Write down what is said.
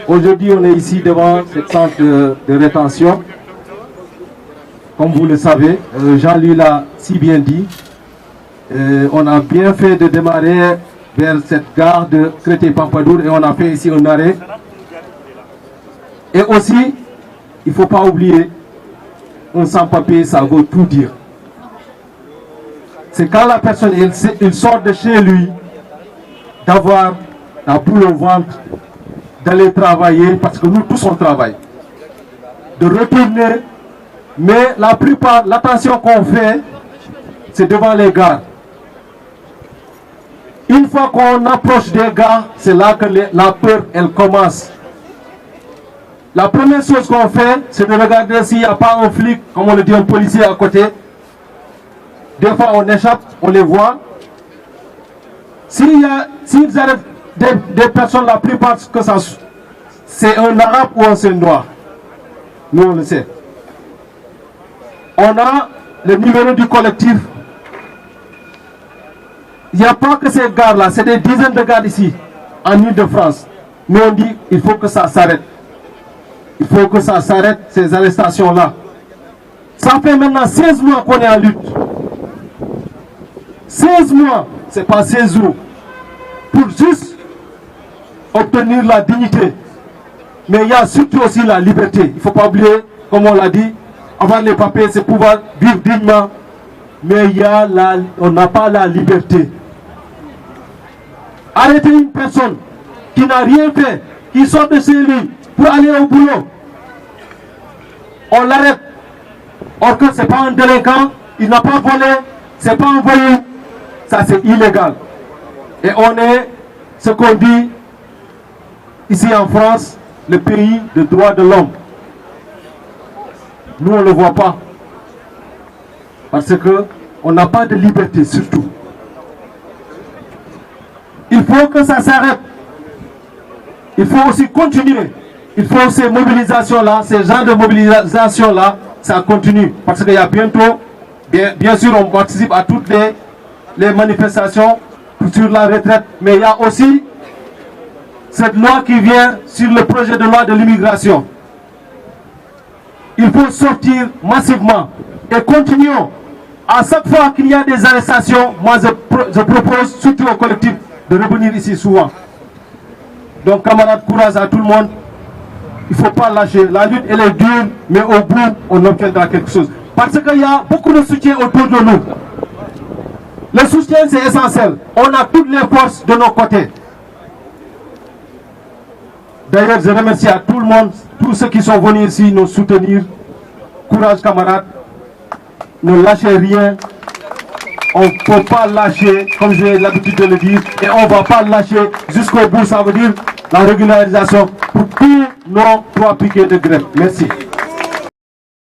Aujourd'hui, on est ici devant cette centre de rétention. Comme vous le savez, Jean-Louis l'a si bien dit. On a bien fait de démarrer vers cette gare de Créteil-Pampadour et on a fait ici un arrêt. Et aussi, il ne faut pas oublier, un sans-papier, ça veut tout dire. C'est quand la personne il sort de chez lui, d'avoir la boule au ventre, d'aller travailler, parce que nous tous on travaille, de retourner, mais la plupart, l'attention qu'on fait, c'est devant les gares. Une fois qu'on approche des gares, c'est là que la peur, elle commence. La première chose qu'on fait, c'est de regarder s'il n'y a pas un flic, comme on le dit, un policier à côté. Des fois, on échappe, on les voit. S'ils arrêtent des personnes, la plupart, que ça, c'est un arabe ou un seul noir. Nous, on le sait. On a le numéro du collectif. Il n'y a pas que ces gares-là, c'est des dizaines de gares ici, en Île-de-France. Nous, on dit il faut que ça s'arrête. Il faut que ça s'arrête, ces arrestations-là. Ça fait maintenant 16 mois qu'on est en lutte. 16 mois, c'est pas 16 jours. Pour juste obtenir la dignité. Mais il y a surtout aussi la liberté. Il ne faut pas oublier, comme on l'a dit, avoir les papiers, c'est pouvoir vivre dignement. Mais on n'a pas la liberté. Arrêter une personne qui n'a rien fait, qui sort de chez lui pour aller au boulot, on l'arrête. Or que ce n'est pas un délinquant, il n'a pas volé, ce n'est pas un voyou, ça c'est illégal. Et on est, ce qu'on dit ici en France, le pays de droits de l'homme. Nous on ne le voit pas. Parce qu'on n'a pas de liberté surtout. Il faut que ça s'arrête. Il faut aussi continuer. Il faut ces mobilisations-là, ces genres de mobilisation-là, ça continue. Parce qu'il y a bientôt, bien sûr, on participe à toutes les manifestations sur la retraite. Mais il y a aussi cette loi qui vient sur le projet de loi de l'immigration. Il faut sortir massivement et continuons. À chaque fois qu'il y a des arrestations, moi je propose surtout au collectif de revenir ici souvent. Donc camarades, courage à tout le monde. Il ne faut pas lâcher. La lutte elle est dure, mais au bout on obtiendra quelque chose. Parce qu'il y a beaucoup de soutien autour de nous. Le soutien c'est essentiel. On a toutes les forces de nos côtés. D'ailleurs je remercie à tout le monde, tous ceux qui sont venus ici nous soutenir. Courage camarades. Ne lâchez rien, on ne peut pas lâcher, comme j'ai l'habitude de le dire, et on ne va pas lâcher jusqu'au bout, ça veut dire la régularisation pour tous nos 3 piquets de grève. Merci.